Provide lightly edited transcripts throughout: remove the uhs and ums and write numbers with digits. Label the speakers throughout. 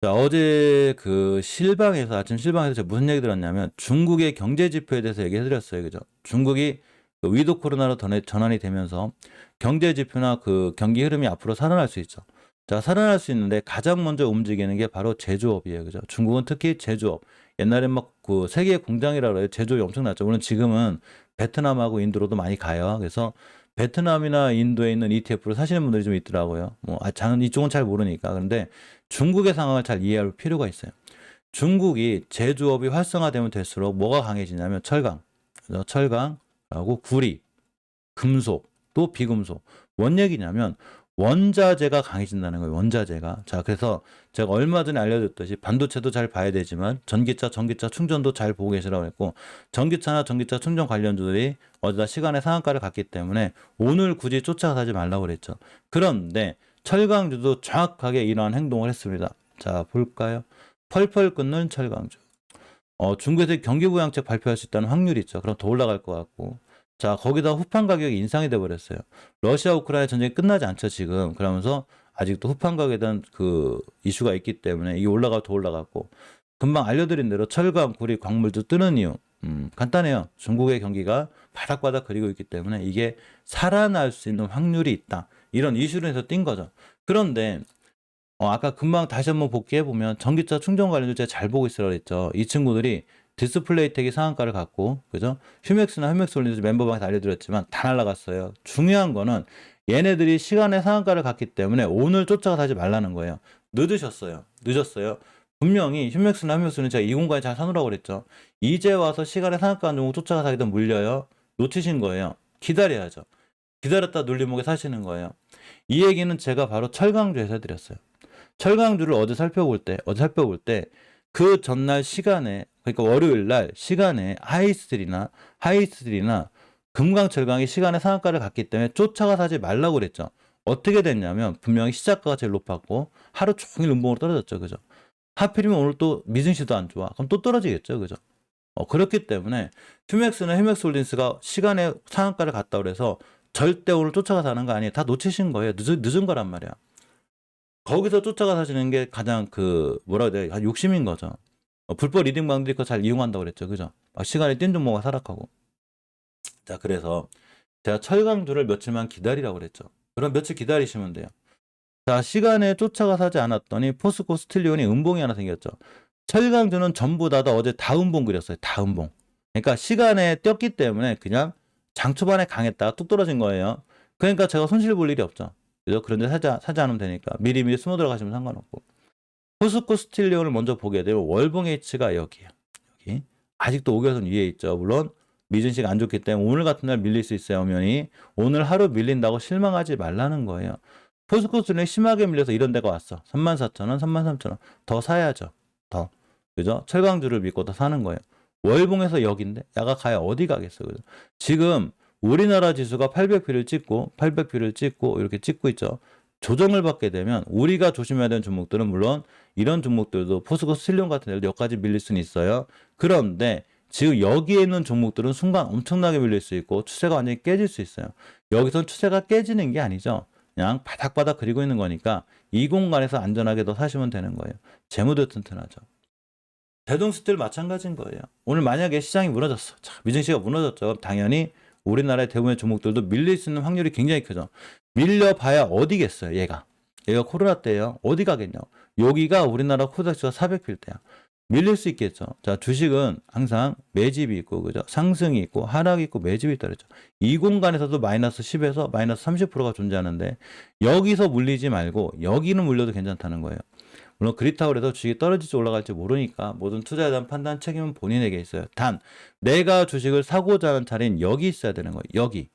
Speaker 1: 자, 어제 그 실방에서, 아침 실방에서 제가 무슨 얘기 들었냐면 중국의 경제 지표에 대해서 얘기해드렸어요. 그죠? 중국이 그 위드 코로나로 전환이 되면서 경제 지표나 그 경기 흐름이 앞으로 살아날 수 있죠. 자, 살아날 수 있는데 가장 먼저 움직이는 게 바로 제조업이에요. 그죠? 중국은 특히 제조업. 옛날에 막 그 세계 공장이라고 해요. 제조업이 엄청났죠. 물론 지금은 베트남하고 인도로도 많이 가요. 그래서 베트남이나 인도에 있는 ETF를 사시는 분들이 좀 있더라고요. 저는 이쪽은 잘 모르니까. 그런데 중국의 상황을 잘 이해할 필요가 있어요. 중국이 제조업이 활성화되면 될수록 뭐가 강해지냐면 철강, 철강하고 구리, 금속, 또 비금속. 뭔 얘기냐면 원자재가 강해진다는 거예요. 원자재가. 자, 그래서 제가 얼마 전에 알려줬듯이 반도체도 잘 봐야 되지만 전기차 충전도 잘 보고 계시라고 했고, 전기차나 전기차 충전 관련주들이 어제다 시간의 상한가를 갔기 때문에 오늘 굳이 쫓아가지 말라고 그랬죠. 그런데 철강주도 정확하게 이러한 행동을 했습니다. 자, 볼까요? 펄펄 끓는 철강주. 중국에서 경기부양책 발표할 수 있다는 확률이 있죠. 그럼 더 올라갈 것 같고. 자, 거기다 후판 가격이 인상이 돼 버렸어요. 러시아 우크라이나 전쟁이 끝나지 않죠, 지금. 그러면서 아직도 후판 가격에 대한 그 이슈가 있기 때문에 이게 올라가고 더 올라갔고. 금방 알려드린 대로 철강, 구리, 광물도 뜨는 이유. 간단해요. 중국의 경기가 바닥바닥 그리고 있기 때문에 이게 살아날 수 있는 확률이 있다. 이런 이슈로 해서 뛴 거죠. 그런데 아까 금방 다시 한번 복귀해보면 전기차 충전 관련주 제가 잘 보고 있으라고 했죠. 이 친구들이 디스플레이텍이 상한가를 갖고, 그죠? 휴맥스나 휴맥솔리드 멤버방에서 알려드렸지만 다 날라갔어요. 중요한 거는 얘네들이 시간의 상한가를 갖기 때문에 오늘 쫓아가 사지 말라는 거예요. 늦었어요. 분명히 휴맥스나 휴맥솔리드 제가 이 공간에 잘 사놓으라고 그랬죠. 이제 와서 시간의 상한가 종목 쫓아가 사기도 물려요. 놓치신 거예요. 기다려야죠. 기다렸다 눌림목에 사시는 거예요. 이 얘기는 제가 바로 철강주에서 해드렸어요. 철강주를 어제 살펴볼 때 그 전날 시간에, 그러니까 월요일 날 시간에 하이스트리나 금강철강이 시간에 상한가를 갔기 때문에 쫓아가 사지 말라고 그랬죠. 어떻게 됐냐면 분명히 시작가가 제일 높았고 하루 종일 음봉으로 떨어졌죠. 그죠? 하필이면 오늘 또 미증시도 안 좋아. 그럼 또 떨어지겠죠. 그죠? 그렇기 때문에 휴맥스나 휴맥솔린스가 시간에 상한가를 갔다 그래서 절대 오늘 쫓아가 사는 거 아니에요. 다 놓치신 거예요. 늦은 거란 말이야. 거기서 쫓아가 사시는 게 가장 뭐라 해야 돼? 욕심인 거죠. 불법 리딩방들이 그거 잘 이용한다고 그랬죠. 그죠? 시간에 뛴 종목가 하락하고. 자, 그래서 제가 철강주를 며칠만 기다리라고 그랬죠. 그럼 며칠 기다리시면 돼요. 자, 시간에 쫓아가 사지 않았더니 포스코 스틸리온이 음봉이 하나 생겼죠. 철강주는 전부 다 어제 다 음봉 그렸어요. 다 음봉. 그러니까 시간에 뛰었기 때문에 그냥 장 초반에 강했다가 뚝 떨어진 거예요. 그러니까 제가 손실 볼 일이 없죠. 그죠? 그런데 사지 않으면 되니까 미리 숨어 들어가시면 상관없고. 포스코 스틸리온을 먼저 보게 되면 월봉 H가 여기에요. 여기. 아직도 5개선 위에 있죠. 물론 미증시가 안 좋기 때문에 오늘 같은 날 밀릴 수 있어요. 오면이 오늘 하루 밀린다고 실망하지 말라는 거예요. 포스코 스틸리온이 심하게 밀려서 이런 데가 왔어. 34,000원, 33,000원. 더 사야죠. 더. 그죠? 철강주를 믿고 더 사는 거예요. 월봉에서 여기인데 야가 가야 어디 가겠어. 그죠? 지금 우리나라 지수가 800피를 찍고 이렇게 찍고 있죠. 조정을 받게 되면 우리가 조심해야 되는 종목들은 물론 이런 종목들도 포스코 스틸리온 같은 데도 여기까지 밀릴 수는 있어요. 그런데 지금 여기에 있는 종목들은 순간 엄청나게 밀릴 수 있고 추세가 완전히 깨질 수 있어요. 여기선 추세가 깨지는 게 아니죠. 그냥 바닥바닥 그리고 있는 거니까 이 공간에서 안전하게 더 사시면 되는 거예요. 재무도 튼튼하죠. 대동스틸 마찬가지인 거예요. 오늘 만약에 시장이 무너졌어. 자, 미증시가 무너졌죠. 당연히 우리나라의 대부분의 종목들도 밀릴 수 있는 확률이 굉장히 크죠. 밀려봐야 어디겠어요, 얘가. 얘가 코로나 때예요. 어디 가겠냐. 여기가 우리나라 코스닥지수가 400필 때야. 밀릴 수 있겠죠. 자, 주식은 항상 매집이 있고, 그죠? 상승이 있고, 하락이 있고, 매집이 있다 그랬죠. 이 공간에서도 마이너스 10에서 마이너스 30%가 존재하는데, 여기서 물리지 말고, 여기는 물려도 괜찮다는 거예요. 물론 그렇다고 해서 주식이 떨어질지 올라갈지 모르니까 모든 투자에 대한 판단 책임은 본인에게 있어요. 단 내가 주식을 사고자 하는 자리는 여기 있어야 되는 거예요. 여기.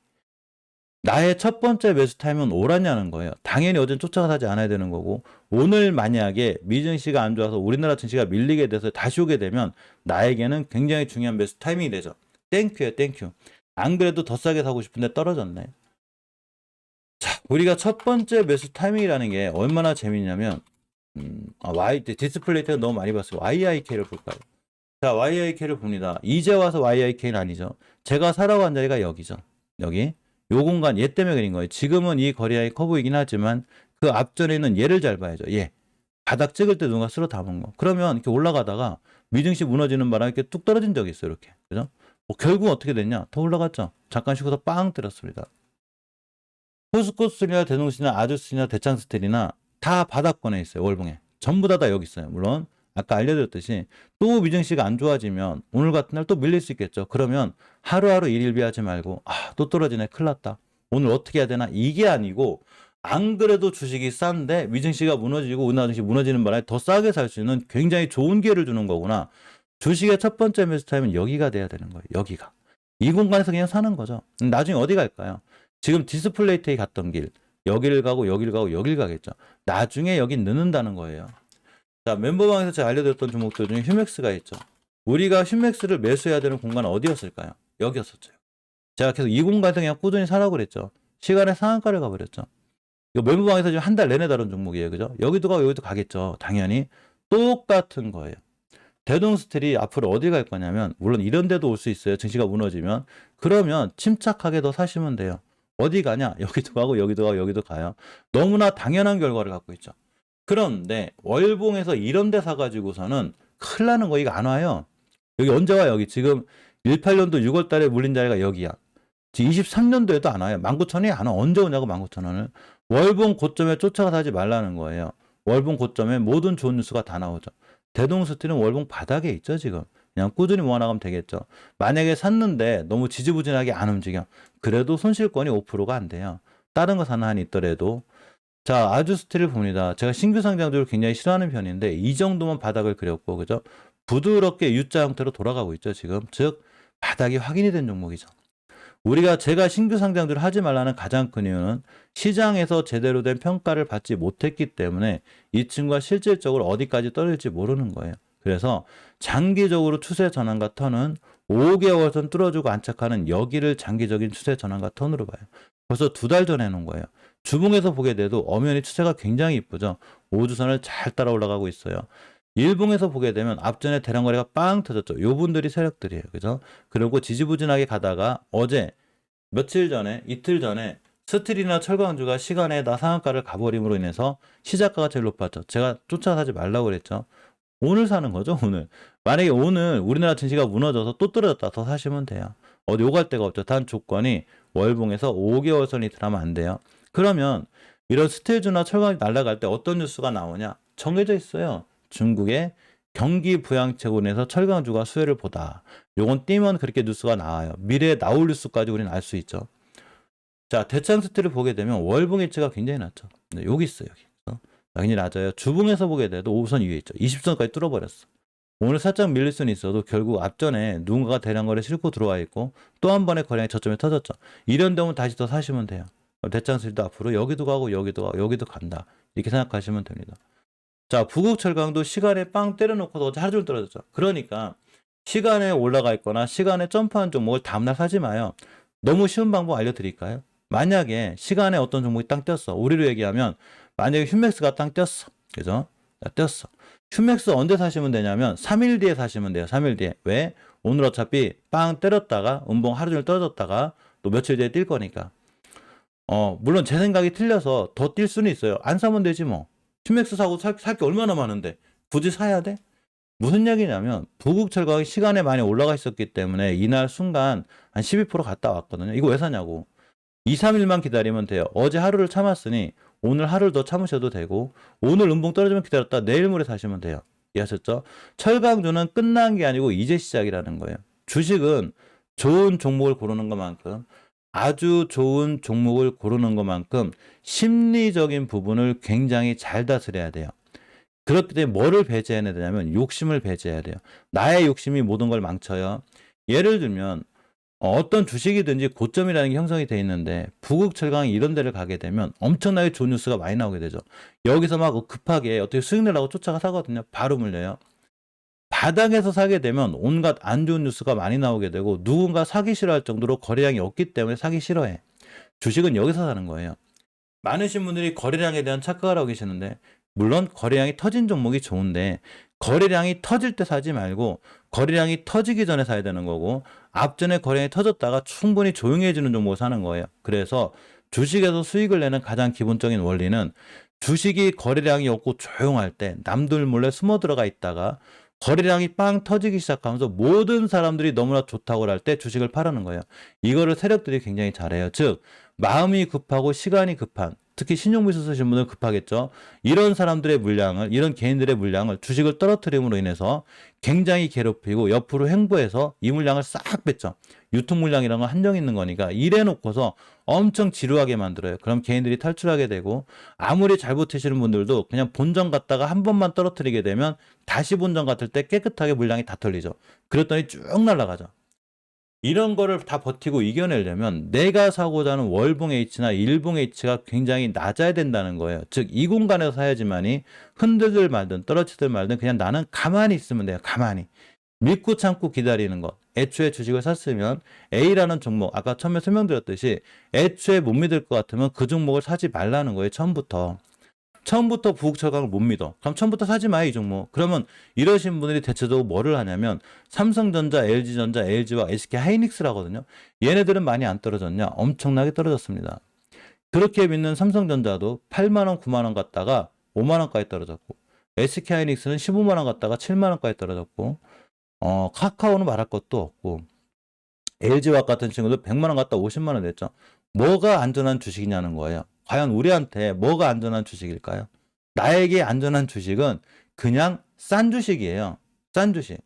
Speaker 1: 나의 첫 번째 매수 타임은 오라냐는 거예요. 당연히 어제는 쫓아가 사지 않아야 되는 거고 오늘 만약에 미증시가 안 좋아서 우리나라 증시가 밀리게 돼서 다시 오게 되면 나에게는 굉장히 중요한 매수 타이밍이 되죠. 땡큐예요. 땡큐. 안 그래도 더 싸게 사고 싶은데 떨어졌네. 자, 우리가 첫 번째 매수 타이밍이라는 게 얼마나 재밌냐면 디스플레이가 너무 많이 봤어요. YIK를 볼까요? 자, YIK를 봅니다. 이제 와서 YIK는 아니죠. 제가 사라고 한 자리가 여기죠. 여기. 요 공간 얘 때문에 그린 거예요. 지금은 이 거래량이 커 보이긴 하지만 그 앞전에는 얘를 잘 봐야죠. 얘. 바닥 찍을 때 누군가 쓸어 담은 거. 그러면 이렇게 올라가다가 미증시 무너지는 바람에 이렇게 뚝 떨어진 적이 있어요. 이렇게. 그죠? 결국 어떻게 됐냐? 더 올라갔죠. 잠깐 쉬고서 빵 때렸습니다. 포스코스트리나 대동스나 아주스나 대창스텔이나 다 바닥권에 있어요. 월봉에. 전부 다 여기 있어요. 물론 아까 알려드렸듯이 또 미증시가 안 좋아지면 오늘 같은 날 또 밀릴 수 있겠죠. 그러면 하루하루 일일비하지 말고 또 떨어지네. 큰일 났다. 오늘 어떻게 해야 되나? 이게 아니고 안 그래도 주식이 싼데 미증시가 무너지고 우리나라 증시 무너지는 바람에 더 싸게 살 수 있는 굉장히 좋은 기회를 주는 거구나. 주식의 첫 번째 매수 타임은 여기가 돼야 되는 거예요. 여기가. 이 공간에서 그냥 사는 거죠. 나중에 어디 갈까요? 지금 디스플레이트에 갔던 길. 여기를 가고 여기를 가고 여길 가겠죠. 나중에 여긴 늦는다는 거예요. 자, 멤버방에서 제가 알려드렸던 종목들 중에 휴맥스가 있죠. 우리가 휴맥스를 매수해야 되는 공간은 어디였을까요? 여기였었죠. 제가 계속 이 공간에서 그냥 꾸준히 사라고 그랬죠. 시간의 상한가를 가버렸죠. 이거 멤버방에서 지금 한 달 내내 다룬 종목이에요. 그죠? 여기도 가고 여기도 가겠죠. 당연히 똑같은 거예요. 대동스틸이 앞으로 어디 갈 거냐면 물론 이런 데도 올 수 있어요. 증시가 무너지면. 그러면 침착하게 더 사시면 돼요. 어디 가냐? 여기도 가고 여기도 가고 여기도 가요. 너무나 당연한 결과를 갖고 있죠. 그런데 월봉에서 이런 데 사가지고서는 큰일 나는 거 이거 안 와요. 여기 언제 와? 여기 지금 18년도 6월 달에 물린 자리가 여기야. 지금 23년도에도 안 와요. 19,000원이 안 와. 언제 오냐고 19,000원을. 월봉 고점에 쫓아가 사지 말라는 거예요. 월봉 고점에 모든 좋은 뉴스가 다 나오죠. 대동스틸은 월봉 바닥에 있죠 지금. 그냥 꾸준히 모아나가면 되겠죠. 만약에 샀는데 너무 지지부진하게 안 움직여. 그래도 손실권이 5%가 안 돼요. 다른 거 사는 한이 있더라도. 자, 아주스틸을 봅니다. 제가 신규 상장주를 굉장히 싫어하는 편인데 이 정도만 바닥을 그렸고 그죠? 부드럽게 U자 형태로 돌아가고 있죠 지금. 즉 바닥이 확인이 된 종목이죠. 제가 신규 상장주를 하지 말라는 가장 큰 이유는 시장에서 제대로 된 평가를 받지 못했기 때문에 이 친구가 실질적으로 어디까지 떨어질지 모르는 거예요. 그래서 장기적으로 추세 전환과 턴은 5개월 선 뚫어주고 안착하는 여기를 장기적인 추세 전환과 턴으로 봐요. 벌써 2달 전에 해놓은 거예요. 주봉에서 보게 돼도 엄연히 추세가 굉장히 이쁘죠. 5주선을 잘 따라 올라가고 있어요. 일봉에서 보게 되면 앞전에 대량거래가 빵 터졌죠. 요 분들이 세력들이에요. 그죠? 그리고 지지부진하게 가다가 어제 며칠 전에 이틀 전에 스틸이나 철강주가 시간에 다 상한가를 가버림으로 인해서 시작가가 제일 높았죠. 제가 쫓아 사지 말라고 그랬죠. 오늘 사는 거죠. 오늘. 만약에 오늘 우리나라 증시가 무너져서 또 떨어졌다 더 사시면 돼요. 어디 오갈 데가 없죠. 단 조건이 월봉에서 5개월 선이 들어가면 안 돼요. 그러면 이런 스틸주나 철강이 날아갈 때 어떤 뉴스가 나오냐? 정해져 있어요. 중국의 경기 부양책으로 철강주가 수혜를 보다. 요건 띄면 그렇게 뉴스가 나와요. 미래에 나올 뉴스까지 우리는 알 수 있죠. 자, 대창스틸을 보게 되면 월봉 일치가 굉장히 낮죠. 네, 여기 있어요. 여기. 굉장히 낮아요. 주봉에서 보게 돼도 5선 위에 있죠. 20선까지 뚫어버렸어. 오늘 살짝 밀릴 수는 있어도 결국 앞전에 누군가가 대량 거래 싣고 들어와 있고 또 한 번의 거래량이 저점에 터졌죠. 이런 데면 다시 더 사시면 돼요. 대창스틸도 앞으로 여기도 가고 여기도 가고 여기도 간다. 이렇게 생각하시면 됩니다. 자, 부국철강도 시간에 빵 때려놓고도 어제 하루 종일 떨어졌죠. 그러니까 시간에 올라가 있거나 시간에 점프한 종목을 다음날 사지 마요. 너무 쉬운 방법 알려드릴까요? 만약에 시간에 어떤 종목이 땅 떴어. 우리로 얘기하면 만약에 휴맥스가 땅 떴어. 그죠? 떴어. 휴맥스 언제 사시면 되냐면 3일 뒤에 사시면 돼요. 3일 뒤에. 왜? 오늘 어차피 빵 때렸다가 음봉 하루 종일 떨어졌다가 또 며칠 뒤에 뛸 거니까. 물론 제 생각이 틀려서 더 뛸 수는 있어요. 안 사면 되지 뭐. 휴맥스 사고 살 게 얼마나 많은데 굳이 사야 돼? 무슨 얘기냐면 부국철강이 시간에 많이 올라가 있었기 때문에 이날 순간 한 12% 갔다 왔거든요. 이거 왜 사냐고. 2, 3일만 기다리면 돼요. 어제 하루를 참았으니 오늘 하루를 더 참으셔도 되고 오늘 음봉 떨어지면 기다렸다 내일 모레 사시면 돼요. 이해하셨죠? 철강주는 끝난 게 아니고 이제 시작이라는 거예요. 주식은 좋은 종목을 고르는 것만큼 아주 좋은 종목을 고르는 것만큼 심리적인 부분을 굉장히 잘 다스려야 돼요. 그렇기 때문에 뭐를 배제해야 되냐면 욕심을 배제해야 돼요. 나의 욕심이 모든 걸 망쳐요. 예를 들면 어떤 주식이든지 고점이라는 게 형성이 돼 있는데 부국철강이 이런 데를 가게 되면 엄청나게 좋은 뉴스가 많이 나오게 되죠. 여기서 막 급하게 어떻게 수익 내려고 쫓아가 사거든요. 바로 물려요. 바닥에서 사게 되면 온갖 안 좋은 뉴스가 많이 나오게 되고 누군가 사기 싫어할 정도로 거래량이 없기 때문에 사기 싫어해. 주식은 여기서 사는 거예요. 많으신 분들이 거래량에 대한 착각을 하고 계시는데 물론 거래량이 터진 종목이 좋은데 거래량이 터질 때 사지 말고 거래량이 터지기 전에 사야 되는 거고 앞전에 거래량이 터졌다가 충분히 조용해지는 종목을 사는 거예요. 그래서 주식에서 수익을 내는 가장 기본적인 원리는 주식이 거래량이 없고 조용할 때 남들 몰래 숨어 들어가 있다가 거래량이 빵 터지기 시작하면서 모든 사람들이 너무나 좋다고 할 때 주식을 팔아는 거예요. 이거를 세력들이 굉장히 잘해요. 즉 마음이 급하고 시간이 급한, 특히 신용부수 쓰신 분은 급하겠죠. 이런 사람들의 물량을, 이런 개인들의 물량을 주식을 떨어뜨림으로 인해서 굉장히 괴롭히고 옆으로 횡보해서 이 물량을 싹 뺐죠. 유통 물량이라는 건 한정 있는 거니까 이래 놓고서 엄청 지루하게 만들어요. 그럼 개인들이 탈출하게 되고, 아무리 잘 버티시는 분들도 그냥 본전 갔다가 한 번만 떨어뜨리게 되면 다시 본전 같을 때 깨끗하게 물량이 다 털리죠. 그랬더니 쭉 날아가죠. 이런 거를 다 버티고 이겨내려면 내가 사고자 하는 월봉 H나 일봉 H가 굉장히 낮아야 된다는 거예요. 즉 이 공간에서 사야지만이 흔들들 말든 떨어지들 말든 그냥 나는 가만히 있으면 돼요. 가만히. 믿고 참고 기다리는 것. 애초에 주식을 샀으면 A라는 종목, 아까 처음에 설명드렸듯이 애초에 못 믿을 것 같으면 그 종목을 사지 말라는 거예요. 처음부터 부국철강을 못 믿어. 그럼 처음부터 사지 마요, 이 종목. 그러면 이러신 분들이 대체적으로 뭐를 하냐면 삼성전자, LG전자, LG와 SK하이닉스라거든요. 얘네들은 많이 안 떨어졌냐? 엄청나게 떨어졌습니다. 그렇게 믿는 삼성전자도 8만 원, 9만 원 갔다가 5만 원까지 떨어졌고, SK하이닉스는 15만 원 갔다가 7만 원까지 떨어졌고, 카카오는 말할 것도 없고, LG와 같은 친구들 100만 원 갔다 50만 원 됐죠. 뭐가 안전한 주식이냐는 거예요. 과연 우리한테 뭐가 안전한 주식일까요? 나에게 안전한 주식은 그냥 싼 주식이에요. 싼 주식.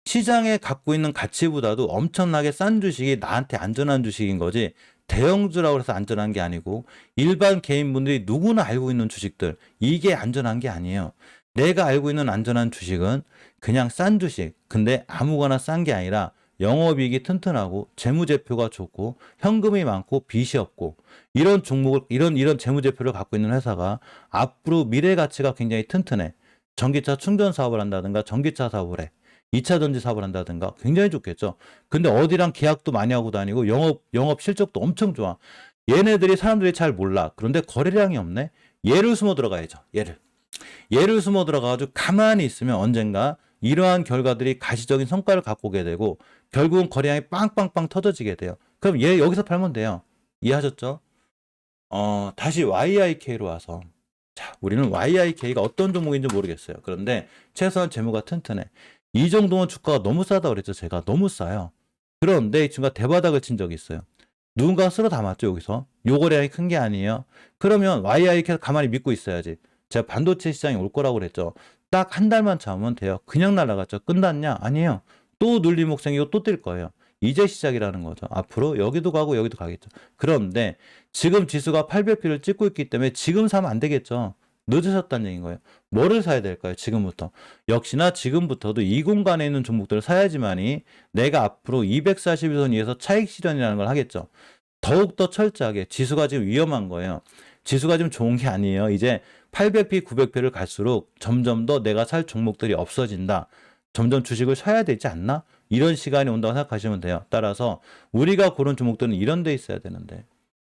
Speaker 1: 시장에 갖고 있는 가치보다도 엄청나게 싼 주식이 나한테 안전한 주식인 거지, 대형주라고 해서 안전한 게 아니고 일반 개인분들이 누구나 알고 있는 주식들, 이게 안전한 게 아니에요. 내가 알고 있는 안전한 주식은 그냥 싼 주식. 근데 아무거나 싼 게 아니라 영업이익이 튼튼하고 재무제표가 좋고 현금이 많고 빚이 없고, 이런 종목을, 이런 재무제표를 갖고 있는 회사가 앞으로 미래 가치가 굉장히 튼튼해. 전기차 충전 사업을 한다든가 전기차 사업을 해. 2차 전지 사업을 한다든가 굉장히 좋겠죠. 근데 어디랑 계약도 많이 하고 다니고 영업 실적도 엄청 좋아. 얘네들이 사람들이 잘 몰라. 그런데 거래량이 없네. 얘를 숨어 들어가야죠. 얘를 숨어 들어가가지고 가만히 있으면 언젠가 이러한 결과들이 가시적인 성과를 갖고 오게 되고 결국은 거래량이 빵빵빵 터져지게 돼요. 그럼 얘 여기서 팔면 돼요. 이해하셨죠? 다시 YIK로 와서, 자, 우리는 YIK가 어떤 종목인지 모르겠어요. 그런데 최소한 재무가 튼튼해. 이 정도면 주가가 너무 싸다 그랬죠. 제가 너무 싸요. 그런데 이 친구가 대바닥을 친 적이 있어요. 누군가 쓸어 담았죠, 여기서. 요 거래량이 큰 게 아니에요. 그러면 YIK를 가만히 믿고 있어야지. 제가 반도체 시장이 올 거라고 그랬죠. 딱 한 달만 참으면 돼요. 그냥 날아갔죠. 끝났냐? 아니에요. 또 눌림목 생기고 또 뛸 거예요. 이제 시작이라는 거죠. 앞으로 여기도 가고 여기도 가겠죠. 그런데 지금 지수가 800피를 찍고 있기 때문에 지금 사면 안 되겠죠. 늦으셨다는 얘기인 거예요. 뭐를 사야 될까요? 지금부터. 역시나 지금부터도 이 공간에 있는 종목들을 사야지만이 내가 앞으로 240선 위에서 차익 실현이라는 걸 하겠죠. 더욱더 철저하게. 지수가 지금 위험한 거예요. 지수가 지금 좋은 게 아니에요. 이제 800피, 900피를 갈수록 점점 더 내가 살 종목들이 없어진다. 점점 주식을 사야 되지 않나? 이런 시간이 온다고 생각하시면 돼요. 따라서 우리가 고른 종목들은 이런 데 있어야 되는데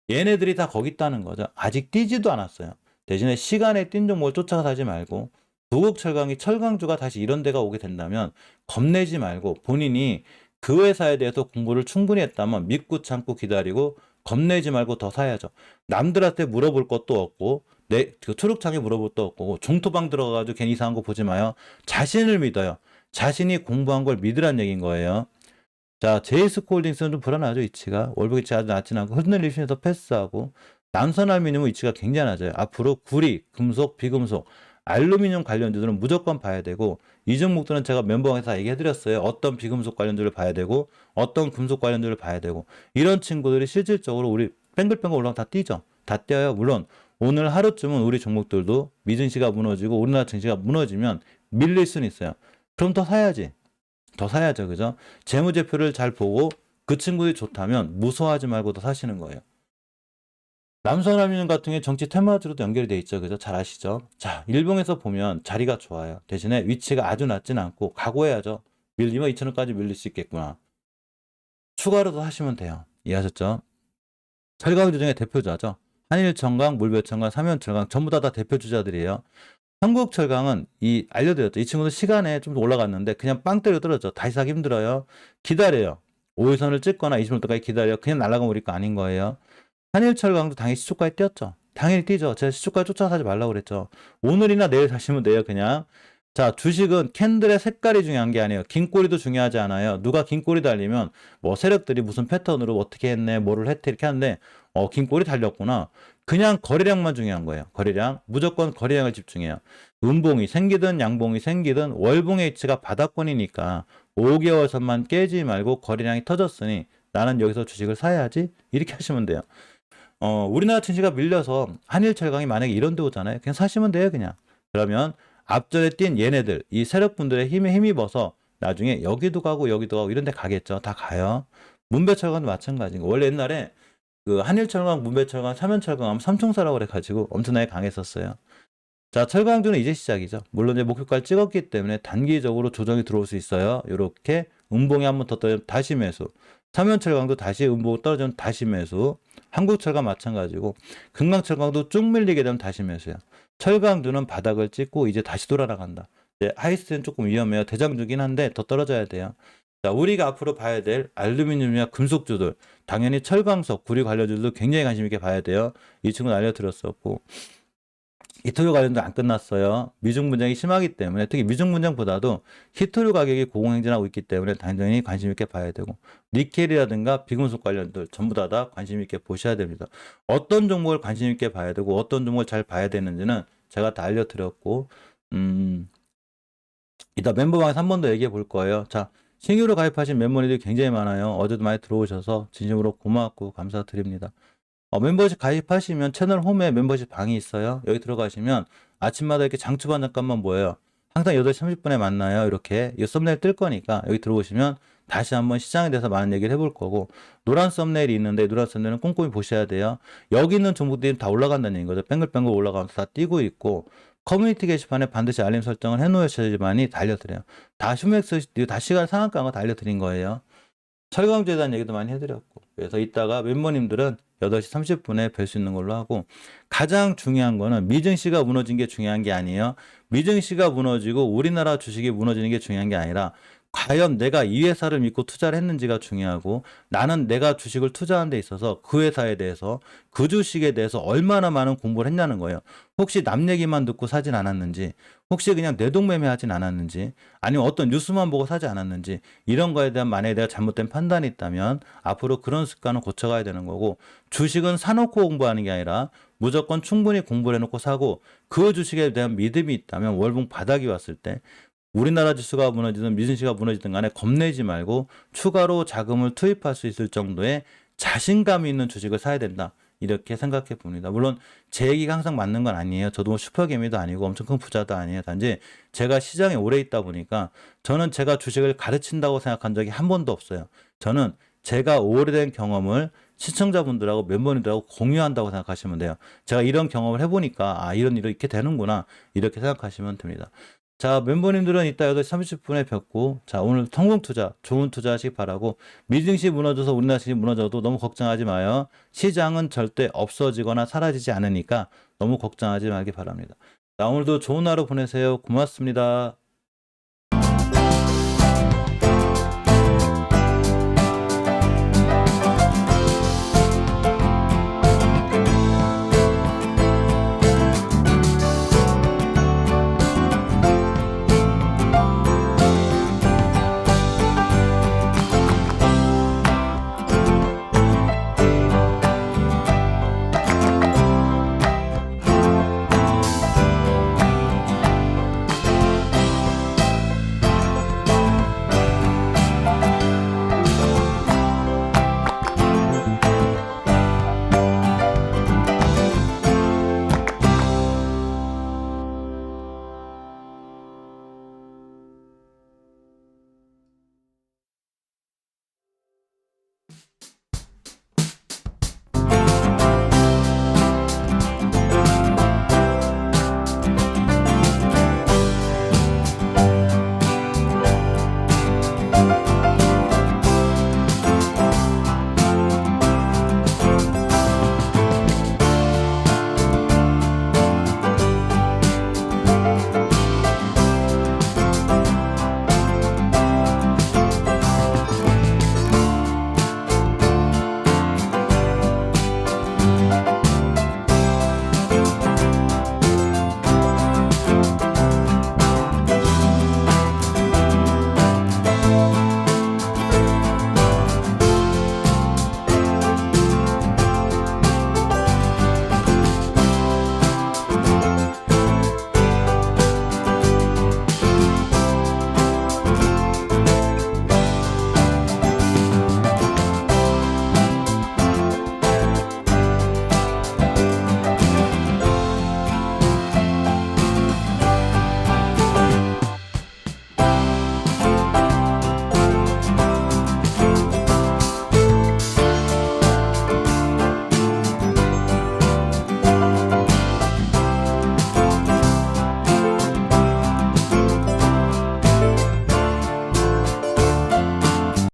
Speaker 1: 얘네들이 다 거기 있다는 거죠. 아직 뛰지도 않았어요. 대신에 시간에 뛴 종목을 쫓아가 사지 말고, 부국철강이 철강주가 다시 이런 데가 오게 된다면 겁내지 말고 본인이 그 회사에 대해서 공부를 충분히 했다면 믿고 참고 기다리고 겁내지 말고 더 사야죠. 남들한테 물어볼 것도 없고 그 초록창에 물어볼 것도 없고 종토방 들어가가지고 괜히 이상한 거 보지 마요. 자신을 믿어요. 자신이 공부한 걸 믿으란 얘기인 거예요. 자, 제이스코홀딩스는 좀 불안하죠. 위치가 월북 위치 아주 낮진 않고 흔들리시면서 패스하고, 남선알미늄은 위치가 굉장히 낮아요. 앞으로 구리, 금속, 비금속, 알루미늄 관련주들은 무조건 봐야 되고, 이 종목들은 제가 멤버에서 얘기해드렸어요. 어떤 비금속 관련주를 봐야 되고 어떤 금속 관련주를 봐야 되고, 이런 친구들이 실질적으로 우리 뱅글뱅글 올라가면 다 뛰죠. 다 뛰어요. 물론 오늘 하루쯤은 우리 종목들도 미증시가 무너지고 우리나라 증시가 무너지면 밀릴 수는 있어요. 그럼 더 사야지. 더 사야죠. 그죠? 재무제표를 잘 보고 그 친구들이 좋다면 무서워하지 말고 더 사시는 거예요. 남선알미늄 같은 게 정치 테마주로도 연결이 돼 있죠. 그죠? 잘 아시죠? 자, 일봉에서 보면 자리가 좋아요. 대신에 위치가 아주 낮진 않고 각오해야죠. 밀리면 2,000원까지 밀릴 수 있겠구나. 추가로 더 하시면 돼요. 이해하셨죠? 철강주 중에 대표주자죠. 한일철강, 물배철강, 삼연철강 전부 다 대표 주자들이에요. 한국철강은 알려드렸죠. 이 친구도 시간에 좀 올라갔는데 그냥 빵 때려 떨어져. 다시 사기 힘들어요. 기다려요. 5일선을 찍거나 20분까지 기다려요. 그냥 날아가면 우리 거 아닌 거예요. 한일철강도 당연히 시초가에 뛰었죠. 당연히 뛰죠. 제가 시초가 쫓아서 사지 말라고 그랬죠. 오늘이나 내일 사시면 돼요, 그냥. 자, 주식은 캔들의 색깔이 중요한 게 아니에요. 긴 꼬리도 중요하지 않아요. 누가 긴 꼬리 달리면 뭐 세력들이 무슨 패턴으로 어떻게 했네, 뭐를 했대 이렇게 하는데 긴 꼬리 달렸구나. 그냥 거래량만 중요한 거예요. 거래량. 무조건 거래량을 집중해요. 음봉이 생기든 양봉이 생기든 월봉의 위치가 바닥권이니까 5개월 선만 깨지 말고 거래량이 터졌으니 나는 여기서 주식을 사야지. 이렇게 하시면 돼요. 우리나라 증시가 밀려서 한일철강이 만약에 이런 데 오잖아요. 그냥 사시면 돼요, 그냥. 그러면 앞전에 뛴 얘네들, 이 세력분들의 힘에 힘입어서 나중에 여기도 가고 여기도 가고 이런 데 가겠죠. 다 가요. 문배철강도 마찬가지고. 원래 옛날에 그 한일철강, 문배철강, 삼연철강 하면 삼총사라고 그래가지고 엄청나게 강했었어요. 자, 철강주는 이제 시작이죠. 물론 이제 목표가를 찍었기 때문에 단기적으로 조정이 들어올 수 있어요. 이렇게 음봉이 한번 더 떨어지면 다시 매수. 삼연철강도 다시 음봉 떨어지면 다시 매수. 한국철강 마찬가지고 금강철강도 쭉 밀리게 되면 다시 매수야. 철강주는 바닥을 찍고 이제 다시 돌아나간다. 하이스트는 조금 위험해요. 대장주긴 한데 더 떨어져야 돼요. 자, 우리가 앞으로 봐야 될 알루미늄이나 금속주들, 당연히 철광석, 구리 관련주들도 굉장히 관심 있게 봐야 돼요. 이 친구는 알려드렸었고, 히토류 관련도 안 끝났어요. 미중 분쟁이 심하기 때문에, 특히 미중 분쟁보다도 히토류 가격이 고공행진하고 있기 때문에 당연히 관심 있게 봐야 되고, 니켈이라든가 비금속 관련들 전부 다 관심 있게 보셔야 됩니다. 어떤 종목을 관심 있게 봐야 되고 어떤 종목을 잘 봐야 되는지는 제가 다 알려드렸고, 이따 멤버방에서 한 번 더 얘기해 볼 거예요. 자, 신규로 가입하신 멤버님들이 굉장히 많아요. 어제도 많이 들어오셔서 진심으로 고맙고 감사드립니다. 멤버십 가입하시면 채널 홈에 멤버십 방이 있어요. 여기 들어가시면 아침마다 이렇게 장추반 잠깐만 모여요. 항상 8시 30분에 만나요. 이렇게 이 썸네일 뜰 거니까 여기 들어오시면 다시 한번 시장에 대해서 많은 얘기를 해볼 거고, 노란 썸네일이 있는데 노란 썸네일은 꼼꼼히 보셔야 돼요. 여기 있는 종목들이 다 올라간다는 얘기인 거죠. 뱅글뱅글 올라가면서 다 뛰고 있고, 커뮤니티 게시판에 반드시 알림 설정을 해놓으셔야지만이 다 알려드려요. 다 슈맥스, 다 시간 상한가한 거 다 알려드린 거예요. 철강주에 대한 얘기도 많이 해드렸고, 그래서 이따가 멤버님들은 8시 30분에 뵐 수 있는 걸로 하고, 가장 중요한 거는 미증시가 무너진 게 중요한 게 아니에요. 미증시가 무너지고 우리나라 주식이 무너지는 게 중요한 게 아니라 과연 내가 이 회사를 믿고 투자를 했는지가 중요하고, 나는 내가 주식을 투자하는 데 있어서 그 회사에 대해서, 그 주식에 대해서 얼마나 많은 공부를 했냐는 거예요. 혹시 남 얘기만 듣고 사진 않았는지, 혹시 그냥 내동매매 하진 않았는지, 아니면 어떤 뉴스만 보고 사지 않았는지, 이런 거에 대한 만약에 내가 잘못된 판단이 있다면 앞으로 그런 습관을 고쳐가야 되는 거고, 주식은 사놓고 공부하는 게 아니라 무조건 충분히 공부를 해놓고 사고, 그 주식에 대한 믿음이 있다면 월봉 바닥이 왔을 때 우리나라 지수가 무너지든 미증시가 무너지든 간에 겁내지 말고 추가로 자금을 투입할 수 있을 정도의 자신감이 있는 주식을 사야 된다. 이렇게 생각해 봅니다. 물론 제 얘기가 항상 맞는 건 아니에요. 저도 뭐 슈퍼개미도 아니고 엄청 큰 부자도 아니에요. 단지 제가 시장에 오래 있다 보니까 저는 제가 주식을 가르친다고 생각한 적이 한 번도 없어요. 저는 제가 오래된 경험을 시청자분들하고 멤버님들하고 공유한다고 생각하시면 돼요. 제가 이런 경험을 해보니까 이런 일이 이렇게 되는구나 이렇게 생각하시면 됩니다. 자, 멤버님들은 이따 8시 30분에 뵙고, 자, 오늘 성공 투자, 좋은 투자 하시기 바라고, 미증시 무너져서 우리나라 시장이 무너져도 너무 걱정하지 마요. 시장은 절대 없어지거나 사라지지 않으니까 너무 걱정하지 말기 바랍니다. 자, 오늘도 좋은 하루 보내세요. 고맙습니다.